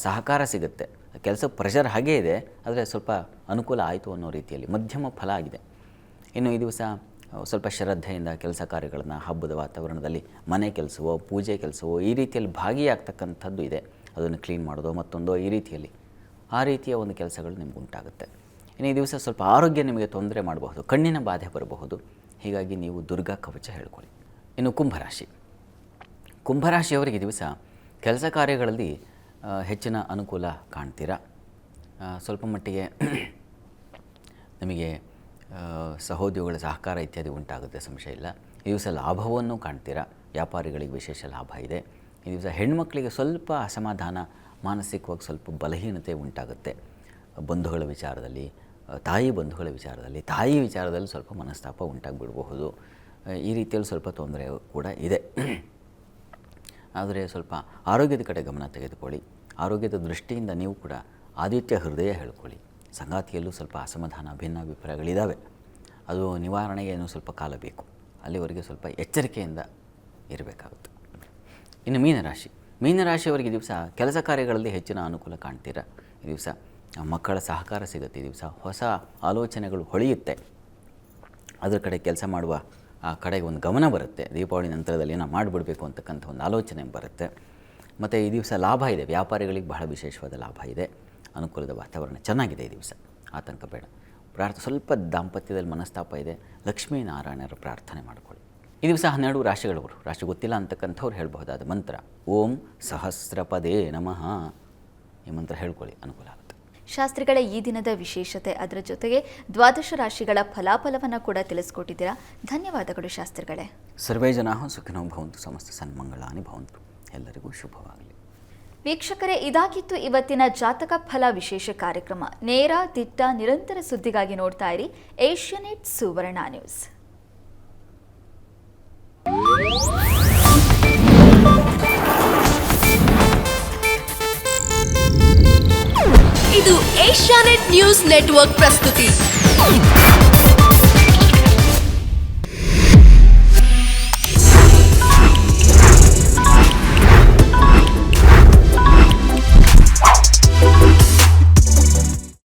ಸಹಕಾರ ಸಿಗುತ್ತೆ. ಕೆಲಸ ಪ್ರೆಷರ್ ಹಾಗೇ ಇದೆ, ಆದರೆ ಸ್ವಲ್ಪ ಅನುಕೂಲ ಆಯಿತು ಅನ್ನೋ ರೀತಿಯಲ್ಲಿ ಮಧ್ಯಮ ಫಲ ಆಗಿದೆ. ಇನ್ನು ಈ ದಿವಸ ಸ್ವಲ್ಪ ಶ್ರದ್ಧೆಯಿಂದ ಕೆಲಸ ಕಾರ್ಯಗಳನ್ನು ಹಬ್ಬದ ವಾತಾವರಣದಲ್ಲಿ ಮನೆ ಕೆಲಸವೋ ಪೂಜೆ ಕೆಲಸವೋ ಈ ರೀತಿಯಲ್ಲಿ ಭಾಗಿಯಾಗ್ತಕ್ಕಂಥದ್ದು ಇದೆ. ಅದನ್ನು ಕ್ಲೀನ್ ಮಾಡೋದು ಮತ್ತೊಂದು ಈ ರೀತಿಯಲ್ಲಿ ಆ ರೀತಿಯ ಒಂದು ಕೆಲಸಗಳು ನಿಮ್ಗೆ ಉಂಟಾಗುತ್ತೆ. ಇನ್ನು ಈ ದಿವಸ ಸ್ವಲ್ಪ ಆರೋಗ್ಯ ನಿಮಗೆ ತೊಂದರೆ ಮಾಡಬಹುದು, ಕಣ್ಣಿನ ಬಾಧೆ ಬರಬಹುದು. ಹೀಗಾಗಿ ನೀವು ದುರ್ಗಾ ಕವಚ ಹೇಳ್ಕೊಳ್ಳಿ. ಇನ್ನು ಕುಂಭರಾಶಿಯವರಿಗೆ ದಿವಸ ಕೆಲಸ ಕಾರ್ಯಗಳಲ್ಲಿ ಹೆಚ್ಚಿನ ಅನುಕೂಲ ಕಾಣ್ತೀರಾ. ಸ್ವಲ್ಪ ಮಟ್ಟಿಗೆ ನಿಮಗೆ ಸಹೋದ್ಯೋಗಿಗಳ ಸಹಕಾರ ಇತ್ಯಾದಿ ಉಂಟಾಗುತ್ತೆ, ಸಂಶಯ ಇಲ್ಲ. ಈ ದಿವಸ ಲಾಭವನ್ನು ಕಾಣ್ತೀರಾ. ವ್ಯಾಪಾರಿಗಳಿಗೆ ವಿಶೇಷ ಲಾಭ ಇದೆ. ಈ ದಿವಸ ಹೆಣ್ಮಕ್ಳಿಗೆ ಸ್ವಲ್ಪ ಅಸಮಾಧಾನ, ಮಾನಸಿಕವಾಗಿ ಸ್ವಲ್ಪ ಬಲಹೀನತೆ ಉಂಟಾಗುತ್ತೆ. ಬಂಧುಗಳ ವಿಚಾರದಲ್ಲಿ, ತಾಯಿ ವಿಚಾರದಲ್ಲಿ ಸ್ವಲ್ಪ ಮನಸ್ತಾಪ ಉಂಟಾಗಿಬಿಡಬಹುದು. ಈ ರೀತಿಯಲ್ಲಿ ಸ್ವಲ್ಪ ತೊಂದರೆ ಕೂಡ ಇದೆ. ಆದರೆ ಸ್ವಲ್ಪ ಆರೋಗ್ಯದ ಕಡೆ ಗಮನ ತೆಗೆದುಕೊಳ್ಳಿ. ಆರೋಗ್ಯದ ದೃಷ್ಟಿಯಿಂದ ನೀವು ಕೂಡ ಆದಿತ್ಯ ಹೃದಯ ಹೇಳ್ಕೊಳ್ಳಿ. ಸಂಗಾತಿಯಲ್ಲೂ ಸ್ವಲ್ಪ ಅಸಮಾಧಾನ, ಭಿನ್ನಾಭಿಪ್ರಾಯಗಳಿದ್ದಾವೆ. ಅದು ನಿವಾರಣೆಗೆ ಏನೂ ಸ್ವಲ್ಪ ಕಾಲ ಬೇಕು. ಅಲ್ಲಿವರೆಗೆ ಸ್ವಲ್ಪ ಎಚ್ಚರಿಕೆಯಿಂದ ಇರಬೇಕಾಗುತ್ತೆ. ಇನ್ನು ಮೀನರಾಶಿಯವರಿಗೆ ಈ ದಿವಸ ಕೆಲಸ ಕಾರ್ಯಗಳಲ್ಲಿ ಹೆಚ್ಚಿನ ಅನುಕೂಲ ಕಾಣ್ತೀರ. ಈ ದಿವಸ ಮಕ್ಕಳ ಸಹಕಾರ ಸಿಗುತ್ತೆ. ಈ ದಿವಸ ಹೊಸ ಆಲೋಚನೆಗಳು ಹೊಳೆಯುತ್ತೆ. ಅದರ ಕಡೆ ಕೆಲಸ ಮಾಡುವ ಆ ಕಡೆಗೆ ಒಂದು ಗಮನ ಬರುತ್ತೆ. ದೀಪಾವಳಿ ನಂತರದಲ್ಲಿ ಏನೋ ಮಾಡಿಬಿಡಬೇಕು ಅಂತಕ್ಕಂಥ ಒಂದು ಆಲೋಚನೆ ಬರುತ್ತೆ. ಮತ್ತು ಈ ದಿವಸ ಲಾಭ ಇದೆ. ವ್ಯಾಪಾರಿಗಳಿಗೆ ಬಹಳ ವಿಶೇಷವಾದ ಲಾಭ ಇದೆ. ಅನುಕೂಲದ ವಾತಾವರಣ ಚೆನ್ನಾಗಿದೆ ಈ ದಿವಸ, ಆತಂಕ ಬೇಡ. ಸ್ವಲ್ಪ ದಾಂಪತ್ಯದಲ್ಲಿ ಮನಸ್ತಾಪ ಇದೆ, ಲಕ್ಷ್ಮೀನಾರಾಯಣರ ಪ್ರಾರ್ಥನೆ ಮಾಡಿಕೊಳ್ಳಿ. ಈ ದಿವಸ 12 ರಾಶಿಗಳವರು, ರಾಶಿ ಗೊತ್ತಿಲ್ಲ ಅಂತಕ್ಕಂಥವ್ರು ಹೇಳಬಹುದಾದ ಮಂತ್ರ ಓಂ ಸಹಸ್ರಪದೇ ನಮಃ. ಈ ಮಂತ್ರ ಹೇಳ್ಕೊಳ್ಳಿ, ಅನುಕೂಲ ಆಗುತ್ತೆ. ಶಾಸ್ತ್ರಿಗಳ ಈ ದಿನದ ವಿಶೇಷತೆ, ಅದರ ಜೊತೆಗೆ 12 ರಾಶಿಗಳ ಫಲಾಫಲವನ್ನು ಕೂಡ ತಿಳಿಸ್ಕೊಟ್ಟಿದ್ದೀರಾ. ಧನ್ಯವಾದಗಳು ಶಾಸ್ತ್ರಿಗಳೇ. ಸರ್ವೇ ಜನಾಃ ಸುಖಿನೋ ಭವಂತು, ಸಮಸ್ತ ಸನ್ಮಂಗಳಾನಿ ಭವಂತು. ಎಲ್ಲರಿಗೂ ಶುಭವಾಗಲಿ. ವೀಕ್ಷಕರೇ, ಇದಾಗಿತ್ತು ಇವತ್ತಿನ ಜಾತಕ ಫಲ ವಿಶೇಷ ಕಾರ್ಯಕ್ರಮ. ನೇರ, ದಿಟ್ಟ, ನಿರಂತರ ಸುದ್ದಿಗಾಗಿ ನೋಡ್ತಾ ಇರಿ ಏಷ್ಯಾನೆಟ್ ಸುವರ್ಣ ನ್ಯೂಸ್. ಇದು ಏಷ್ಯಾನೆಟ್ ನ್ಯೂಸ್ ನೆಟ್ವರ್ಕ್ ಪ್ರಸ್ತುತಿ.